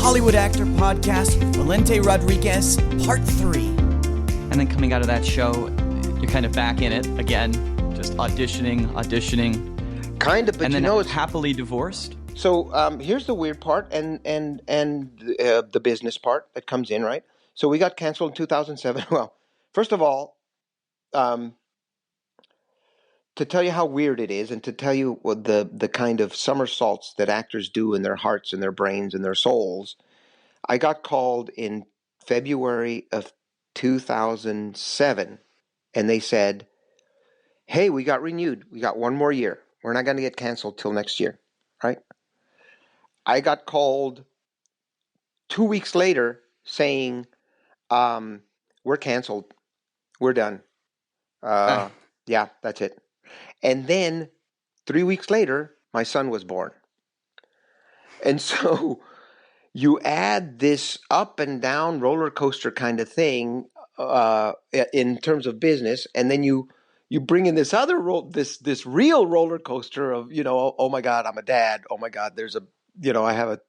Hollywood Actor Podcast with Valente Rodriguez, Part 3. And then coming out of that show, you're kind of back in it again, just auditioning. Kind of, but and then it's happily divorced. So here's the weird part and the business part that comes in, right? So we got canceled in 2007. Well, first of all, to tell you how weird it is and to tell you what the kind of somersaults that actors do in their hearts and their brains and their souls, I got called in February of 2007, and they said, hey, we got renewed. We got one more year. We're not going to get canceled till next year, right? I got called 2 weeks later saying, we're canceled. We're done. Yeah, that's it. And then 3 weeks later, my son was born. And so you add this up and down roller coaster kind of thing in terms of business, and then you bring in this other this real roller coaster of, oh my God, I'm a dad. Oh my God, there's I have a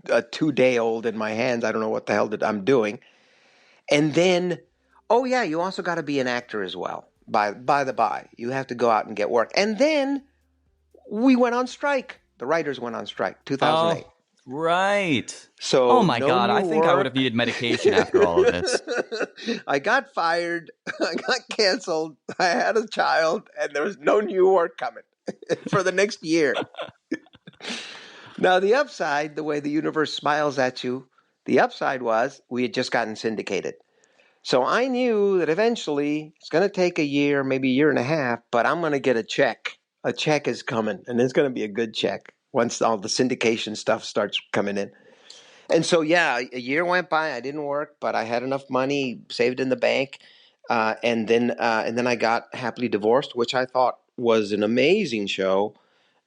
2-day-old in my hands. I don't know what the hell that I'm doing. And then, oh yeah, you also got to be an actor as well. By the by, you have to go out and get work. And then we went on strike. The writers went on strike, 2008. Oh, right. So, oh my God, I think I would have needed medication after all of this. I got fired. I got canceled. I had a child, and there was no new work coming for the next year. Now, the upside, the way the universe smiles at you, the upside was we had just gotten syndicated. So I knew that eventually it's going to take a year, maybe a year and a half, but I'm going to get a check. A check is coming, and it's going to be a good check once all the syndication stuff starts coming in. And so, yeah, a year went by. I didn't work, but I had enough money saved in the bank. And then I got Happily Divorced, which I thought was an amazing show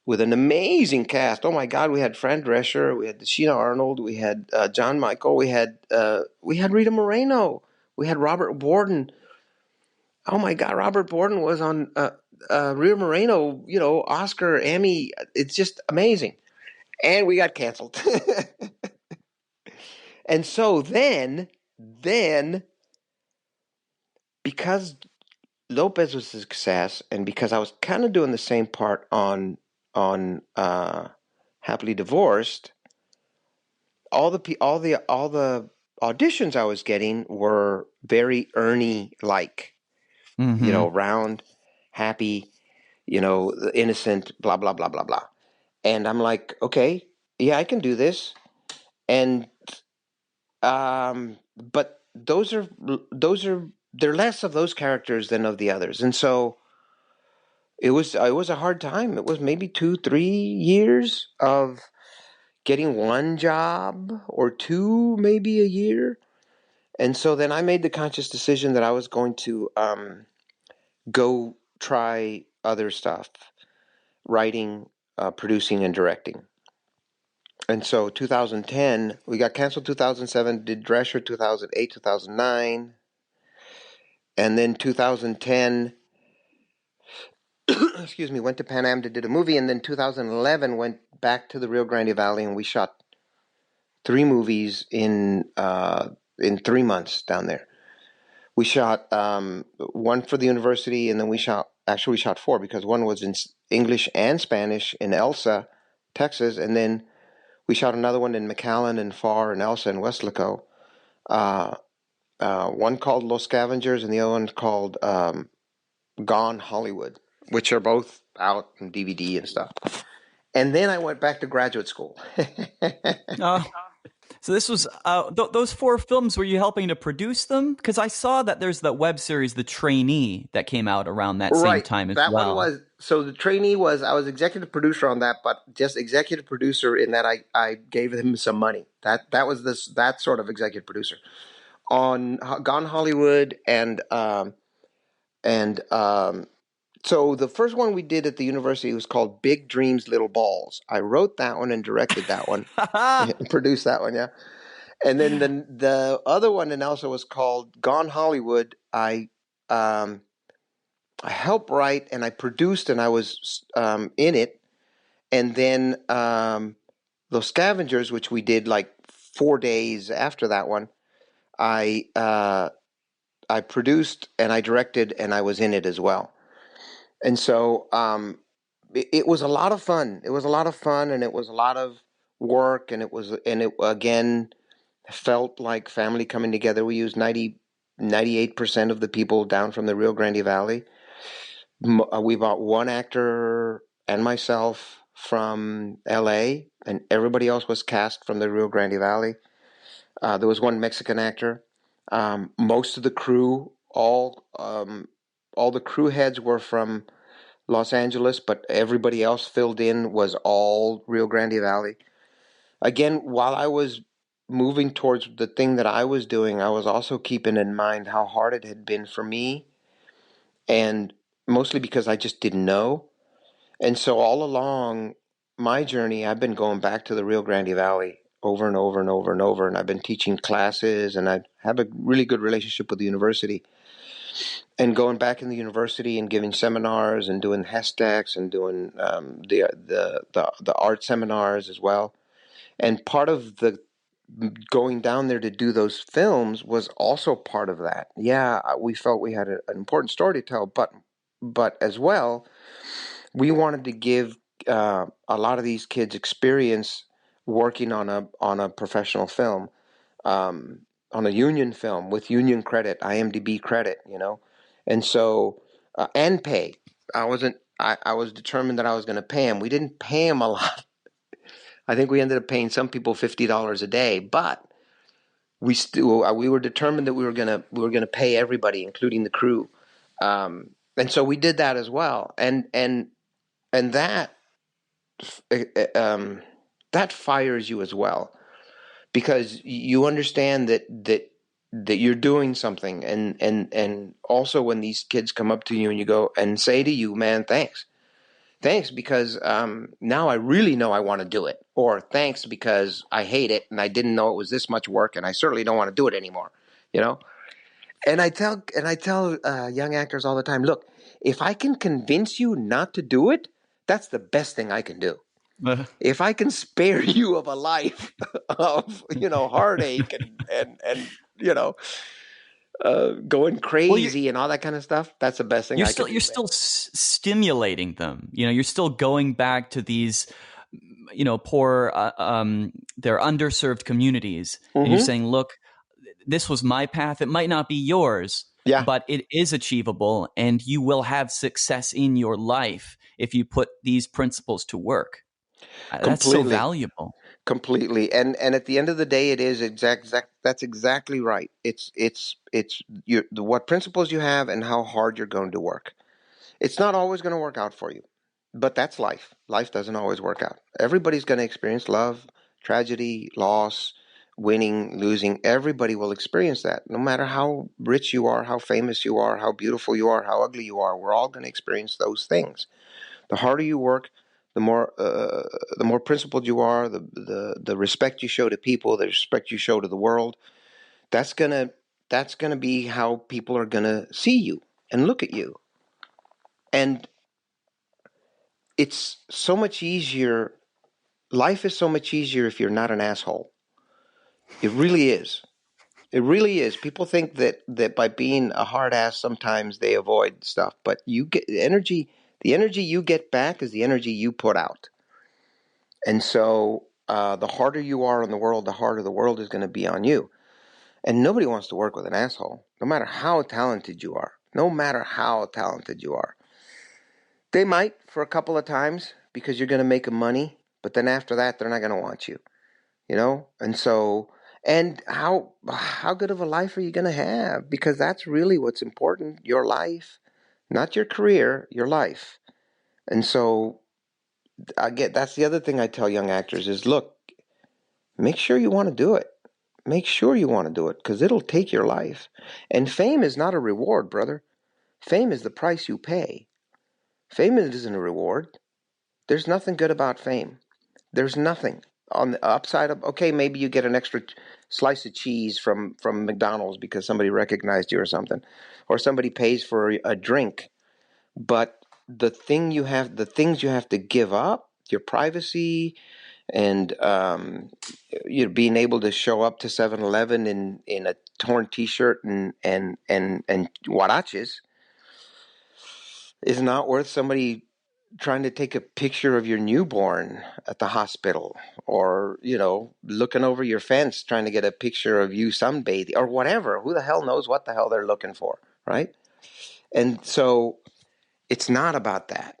with an amazing cast. Oh, my God, we had Fran Drescher, we had Sheena Arnold, we had John Michael, we had Rita Moreno. We had Robert Borden. Oh my God, Robert Borden was on Rita Moreno, Oscar, Emmy. It's just amazing. And we got canceled. And so then, because Lopez was a success, and because I was kind of doing the same part on Happily Divorced, all the auditions I was getting were very Ernie-like, round, happy, innocent, blah, blah, blah, blah, blah. And I'm like, okay, yeah, I can do this. And, but they're less of those characters than of the others. And so it was a hard time. It was maybe 2-3 years of getting one job or two, maybe a year. And so then I made the conscious decision that I was going to go try other stuff, writing, producing, and directing. And so 2010, we got canceled 2007, did Drescher 2008, 2009. And then 2010, went to Pan Am to do a movie. And then 2011 went back to the Rio Grande Valley, and we shot 3 movies in 3 months down there. We shot one for the university, and then we shot 4 because one was in English and Spanish in Elsa, Texas, and then we shot another one in McFarland and Farr and Elsa and Weslaco. One called Los Scavengers and the other one called Gone Hollywood, which are both out on DVD and stuff. And then I went back to graduate school. So this was those 4 films. Were you helping to produce them? Because I saw that there's the web series, The Trainee, that came out around that same time as that well. One was, so The Trainee was, I was executive producer on that, but just executive producer in that I gave him some money. That was that sort of executive producer on Gone Hollywood so the first one we did at the university was called Big Dreams, Little Balls. I wrote that one and directed that one, and produced that one, yeah. And then the other one in Elsa was called Gone Hollywood. I helped write and I produced and I was in it. And then Los Scavengers, which we did like 4 days after that one, I I produced and I directed and I was in it as well. And so it was a lot of fun. It was a lot of fun, and it was a lot of work, and it again felt like family coming together. We used 98% of the people down from the Rio Grande Valley. We brought one actor and myself from LA, and everybody else was cast from the Rio Grande Valley. There was one Mexican actor. Most of the crew, all the crew heads were from Los Angeles, but everybody else filled in was all Rio Grande Valley. Again, while I was moving towards the thing that I was doing, I was also keeping in mind how hard it had been for me, and mostly because I just didn't know. And so all along my journey, I've been going back to the Rio Grande Valley over and over and over and over, and I've been teaching classes, and I have a really good relationship with the university. And going back in the university and giving seminars and doing HESTEX and doing the art seminars as well. And part of the going down there to do those films was also part of that. Yeah, we felt we had an important story to tell, but as well, we wanted to give a lot of these kids experience working on a professional film, on a union film with union credit, IMDb credit, and so and pay. I was determined that I was going to pay him. We didn't pay him a lot. I think we ended up paying some people $50 a day, but we were determined that we were gonna pay everybody, including the crew, and so we did that as well, and that that fires you as well, because you understand that you're doing something, and also when these kids come up to you and you go and say to you, man, thanks because now I really know I want to do it, or thanks because I hate it and I didn't know it was this much work and I certainly don't want to do it anymore, you know. And I tell young actors all the time, look, if I can convince you not to do it, that's the best thing I can do. If I can spare you of a life of heartache and going crazy and all that kind of stuff, that's the best thing I can do. You're still stimulating them. You're still going back to these, poor, they're underserved communities, and you're saying, look, this was my path. It might not be yours, but it is achievable, and you will have success in your life if you put these principles to work. That's so valuable. Completely. And at the end of the day, it is that's exactly right. It's what principles you have and how hard you're going to work. It's not always going to work out for you, but that's life. Life doesn't always work out. Everybody's going to experience love, tragedy, loss, winning, losing. Everybody will experience that. No matter how rich you are, how famous you are, how beautiful you are, how ugly you are, we're all going to experience those things. The harder you work, the more principled you are, the respect you show to people, the respect you show to the world, that's gonna be how people are gonna see you and look at you. And it's so much easier. Life is so much easier if you're not an asshole. It really is. It really is. People think that by being a hard ass, sometimes they avoid stuff, but you get energy. The energy you get back is the energy you put out. And so the harder you are on the world, the harder the world is going to be on you. And nobody wants to work with an asshole, no matter how talented you are. No matter how talented you are. They might for a couple of times because you're going to make them money, but then after that, they're not going to want you, And so, and how good of a life are you going to have? Because that's really what's important, your life, not your career, your life. And so that's the other thing I tell young actors is, look, make sure you want to do it. Make sure you want to do it, because it'll take your life. And fame is not a reward, brother. Fame is the price you pay. Fame isn't a reward. There's nothing good about fame. There's nothing. On the upside of, okay, maybe you get an extra slice of cheese from McDonald's because somebody recognized you or something, or somebody pays for a drink. But the things you have to give up, your privacy, and being able to show up to 7-Eleven in a torn T-shirt and huaraches is not worth somebody trying to take a picture of your newborn at the hospital, or looking over your fence trying to get a picture of you sunbathing or whatever. Who the hell knows what the hell they're looking for, right? And so it's not about that.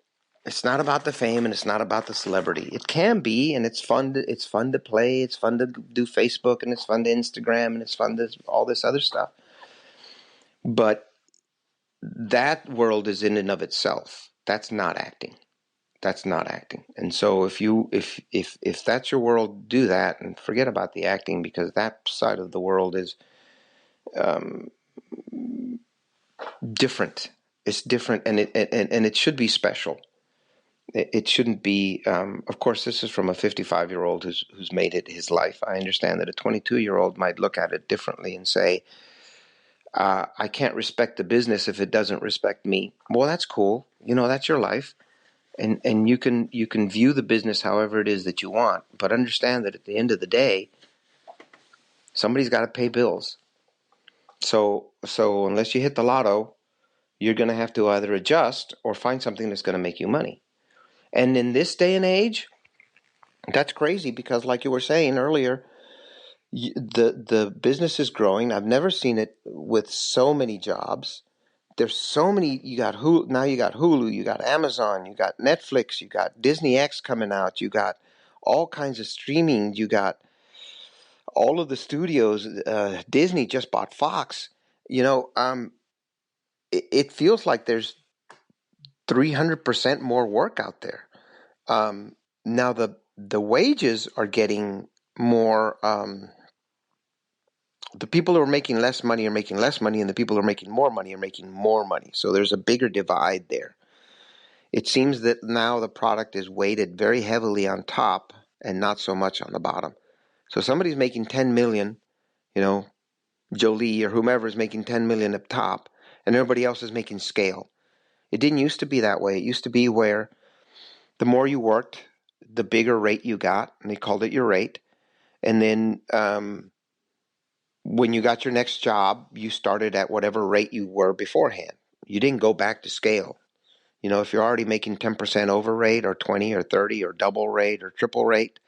It's not about the fame, and it's not about the celebrity. It can be, and it's fun to play. It's fun to do Facebook, and it's fun to Instagram, and it's fun to all this other stuff. But that world is in and of itself. That's not acting. That's not acting. And so if that's your world, do that and forget about the acting, because that side of the world is different. It's different, and it should be special. It shouldn't be. Of course, this is from a 55-year-old who's made it his life. I understand that a 22-year-old might look at it differently and say, "I can't respect the business if it doesn't respect me." Well, that's cool. That's your life, and you can view the business however it is that you want. But understand that at the end of the day, somebody's got to pay bills. So unless you hit the lotto, you're going to have to either adjust or find something that's going to make you money. And in this day and age, that's crazy, because like you were saying earlier, the business is growing. I've never seen it with so many jobs. There's so many. You got Hulu, now you got Hulu, you got Amazon, you got Netflix, you got Disney X coming out, you got all kinds of streaming, you got all of the studios. Disney just bought Fox. It feels like there's 300% more work out there. Now the wages are getting more. The people who are making less money are making less money, and the people who are making more money are making more money. So there's a bigger divide there. It seems that now the product is weighted very heavily on top and not so much on the bottom. So somebody's making 10 million, Jolie or whomever is making 10 million up top, and everybody else is making scale. It didn't used to be that way. It used to be where the more you worked, the bigger rate you got, and they called it your rate. And then when you got your next job, you started at whatever rate you were beforehand. You didn't go back to scale. If you're already making 10% over rate or 20 or 30 or double rate or triple rate,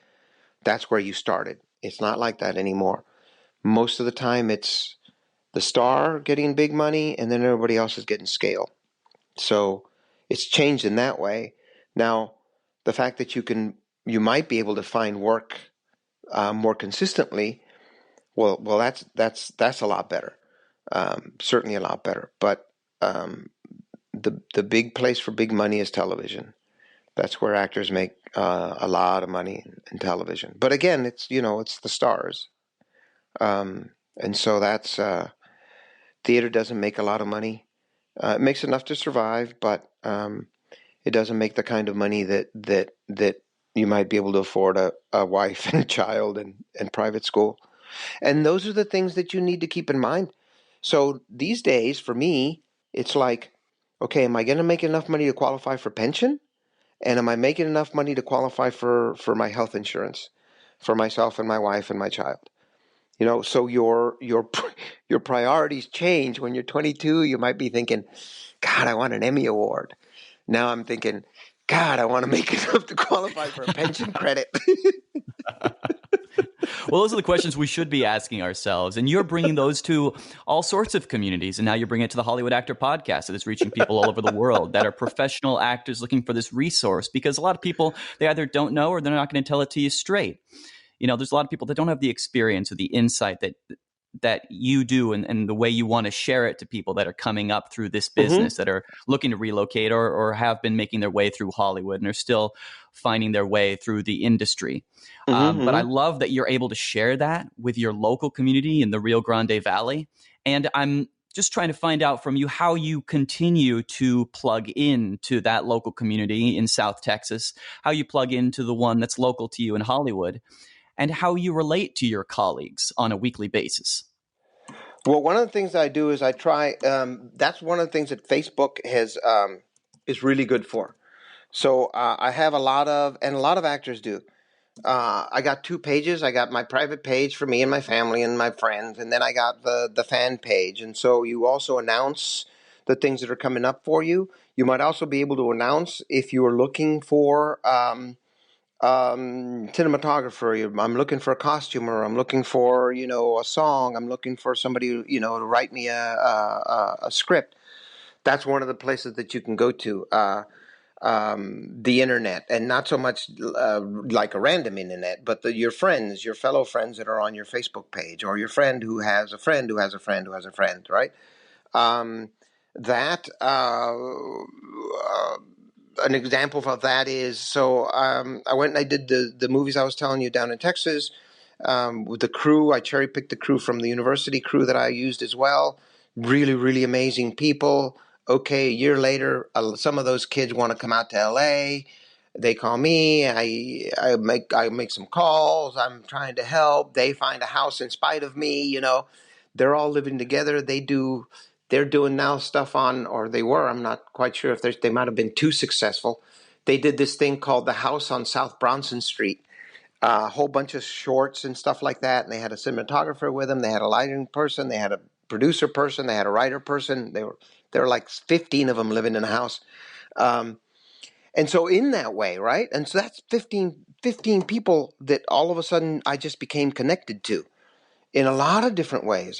that's where you started. It's not like that anymore. Most of the time it's the star getting big money, and then everybody else is getting scale. So it's changed in that way. Now, the fact that you might be able to find work more consistently, well, that's a lot better. Certainly a lot better. But the big place for big money is television. That's where actors make a lot of money in television. But again, it's the stars, and so that's theater doesn't make a lot of money. It makes enough to survive, but it doesn't make the kind of money that you might be able to afford a wife and a child and private school. And those are the things that you need to keep in mind. So these days, for me, it's like, okay, am I going to make enough money to qualify for pension? And am I making enough money to qualify for my health insurance for myself and my wife and my child? So your priorities change. When you're 22, you might be thinking, God, I want an Emmy Award. Now I'm thinking, God, I want to make enough to qualify for a pension credit. Well, those are the questions we should be asking ourselves. And you're bringing those to all sorts of communities. And now you're bringing it to the Hollywood Actor Podcast that is reaching people all over the world that are professional actors looking for this resource, because a lot of people, they either don't know or they're not going to tell it to you straight. There's a lot of people that don't have the experience or the insight that you do, and the way you want to share it to people that are coming up through this business, that are looking to relocate or have been making their way through Hollywood and are still finding their way through the industry. But I love that you're able to share that with your local community in the Rio Grande Valley. And I'm just trying to find out from you how you continue to plug into that local community in South Texas, how you plug into the one that's local to you in Hollywood, and how you relate to your colleagues on a weekly basis. Well, one of the things I do is I try. That's one of the things that Facebook is really good for. So I have a lot of actors do. I got 2 pages. I got my private page for me and my family and my friends, and then I got the fan page. And so you also announce the things that are coming up for you. You might also be able to announce if you are looking for cinematographer. I'm looking for a costumer. I'm looking for a song. I'm looking for somebody to write me a script. That's one of the places that you can go to. The internet, and not so much like a random internet, but your friends, your fellow friends that are on your Facebook page, or your friend who has a friend who has a friend who has a friend, right? Um, that an example of that is, I went and I did the movies I was telling you down in Texas with the crew. I cherry picked the crew from the university crew that I used as well. Really, really amazing people. Okay, a year later, some of those kids want to come out to LA. They call me. I make some calls. I'm trying to help. They find a house in spite of me. They're all living together. They're doing now stuff on, or they were. I'm not quite sure if they might have been too successful. They did this thing called The House on South Bronson Street. A whole bunch of shorts and stuff like that. And they had a cinematographer with them. They had a lighting person. They had a producer person. They had a writer person. There were like 15 of them living in a house. And so in that way, right? And so that's 15 people that all of a sudden I just became connected to in a lot of different ways.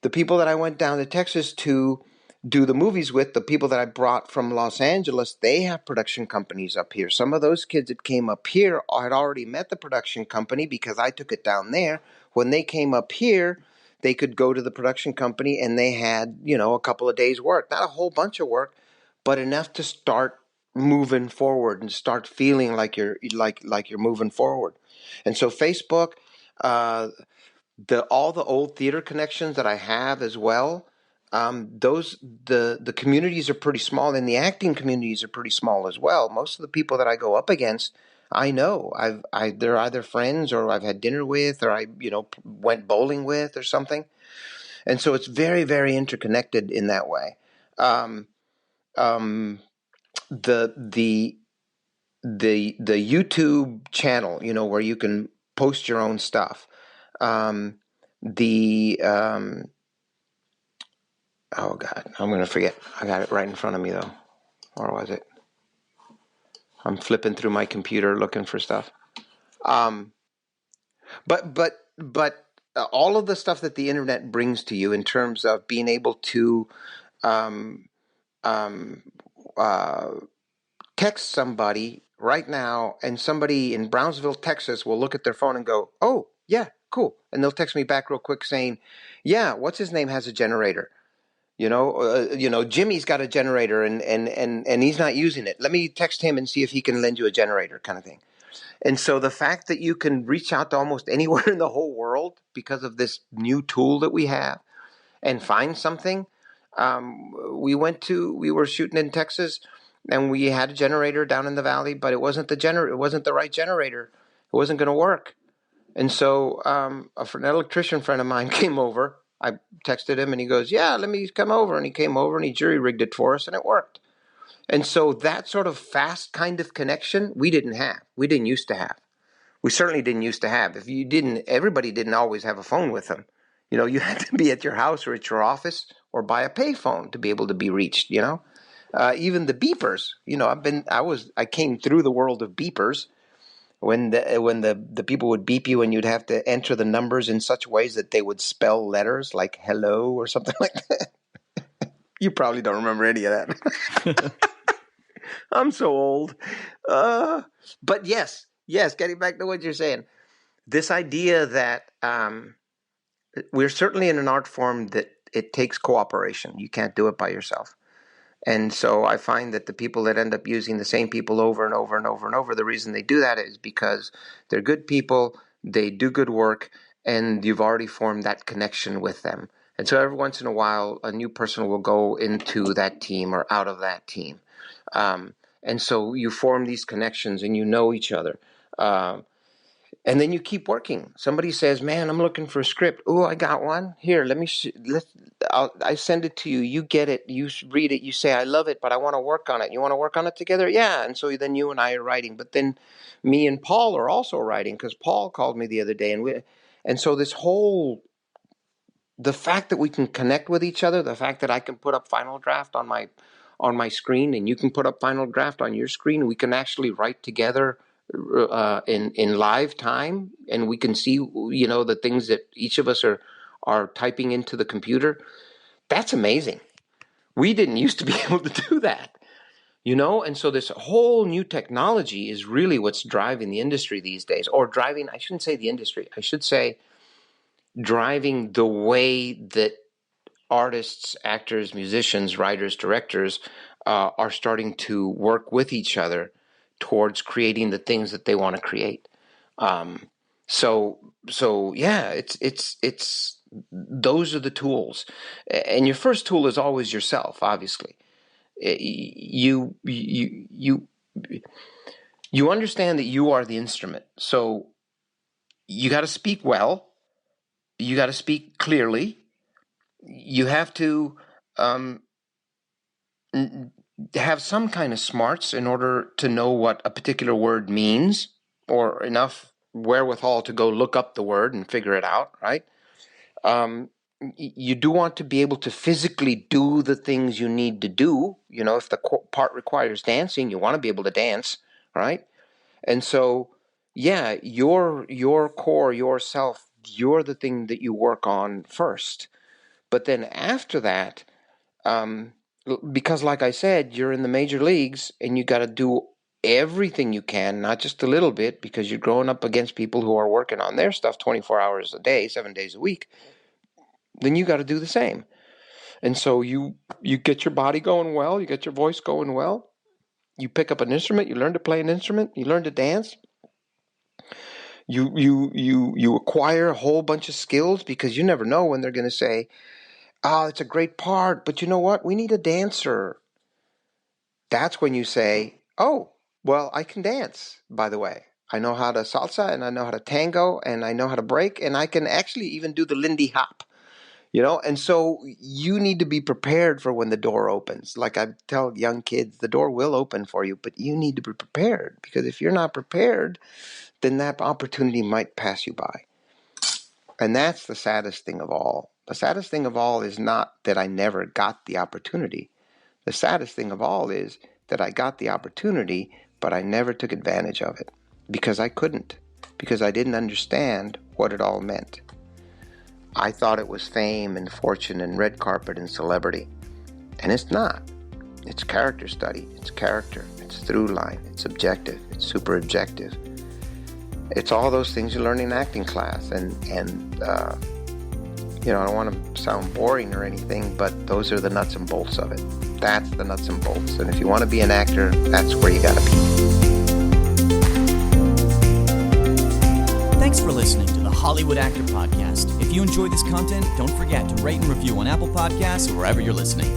The people that I went down to Texas to do the movies with, the people that I brought from Los Angeles, they have production companies up here. Some of those kids that came up here had already met the production company because I took it down there. When they came up here, they could go to the production company and they had, a couple of days' work. Not a whole bunch of work, but enough to start moving forward and start feeling like you're moving forward. And so Facebook, all the old theater connections that I have as well, the communities are pretty small, and the acting communities are pretty small as well. Most of the people that I go up against, I know they're either friends or I've had dinner with, or I went bowling with or something, and so it's very, very interconnected in that way. Um, um, the YouTube channel, where you can post your own stuff. Oh God, I'm going to forget. I got it right in front of me though. Or was it? I'm flipping through my computer looking for stuff. But all of the stuff that the internet brings to you in terms of being able to um, um, uh, text somebody right now, and somebody in Brownsville, Texas will look at their phone and go, "Oh, yeah, cool." And they'll text me back real quick saying, "Yeah, what's his name has a generator. Jimmy's got a generator and he's not using it. Let me text him and see if he can lend you a generator," kind of thing. And so the fact that you can reach out to almost anywhere in the whole world because of this new tool that we have and find something. We were shooting in Texas, and we had a generator down in the valley, but it wasn't the right generator. It wasn't going to work. And so an electrician friend of mine came over. I texted him and he goes, "Yeah, let me come over." And he came over and he jury rigged it for us, and it worked. And so that sort of fast kind of connection we didn't have. We didn't used to have. We certainly didn't used to have. Everybody didn't always have a phone with them. You had to be at your house or at your office or by a payphone to be able to be reached. Even the beepers. I came through the world of beepers when the people would beep you and you'd have to enter the numbers in such ways that they would spell letters like hello or something like that. You probably don't remember any of that. I'm so old. But yes, getting back to what you're saying, this idea that we're certainly in an art form that it takes cooperation. You can't do it by yourself. And so I find that the people that end up using the same people over and over and over and over, the reason they do that is because they're good people, they do good work, and you've already formed that connection with them. And so every once in a while, a new person will go into that team or out of that team. And so you form these connections and you know each other. And then you keep working. Somebody says, "Man, I'm looking for a script." "Oh, I got one. Here, let me I send it to you, you get it, you read it, you say, I love it, but I want to work on it. You want to work on it together? Yeah. And so then you and I are writing. But then me and Paul are also writing, because Paul called me the other day. And so the fact that we can connect with each other, the fact that I can put up Final Draft on my screen, and you can put up Final Draft on your screen, we can actually write together in live time, and we can see, the things that each of us are typing into the computer. That's amazing. We didn't used to be able to do that, and so this whole new technology is really what's driving the industry these days, or driving, I shouldn't say the industry, I should say driving the way that artists, actors, musicians, writers, directors are starting to work with each other towards creating the things that they want to create. So yeah, it's those are the tools, and your first tool is always yourself. Obviously, you understand that you are the instrument, so you got to speak well, you got to speak clearly, you have to have some kind of smarts in order to know what a particular word means, or enough wherewithal to go look up the word and figure it out, right? You do want to be able to physically do the things you need to do. If the part requires dancing, you want to be able to dance, right? And so, yeah, your core, yourself, you're the thing that you work on first. But then after that, because like I said, you're in the major leagues and you got to do everything you can, not just a little bit, because you're growing up against people who are working on their stuff 24 hours a day, 7 days a week. Then you got to do the same. And so you get your body going well, you get your voice going well, you pick up an instrument, you learn to play an instrument, you learn to dance. You acquire a whole bunch of skills, because you never know when they're going to say, oh, it's a great part, but you know what? We need a dancer. That's when you say, oh, well, I can dance, by the way. I know how to salsa, and I know how to tango, and I know how to break, and I can actually even do the Lindy Hop. And so you need to be prepared for when the door opens. Like I tell young kids, the door will open for you, but you need to be prepared, because if you're not prepared, then that opportunity might pass you by. And that's the saddest thing of all. The saddest thing of all is not that I never got the opportunity. The saddest thing of all is that I got the opportunity, but I never took advantage of it, because I couldn't, because I didn't understand what it all meant. I thought it was fame and fortune and red carpet and celebrity. And it's not. It's character study. It's character. It's through line. It's objective. It's super objective. It's all those things you learn in acting class. And I don't want to sound boring or anything, but those are the nuts and bolts of it. That's the nuts and bolts. And if you want to be an actor, that's where you got to be. Thanks for listening to the Hollywood Actor Podcast. If you enjoy this content, don't forget to rate and review on Apple Podcasts or wherever you're listening.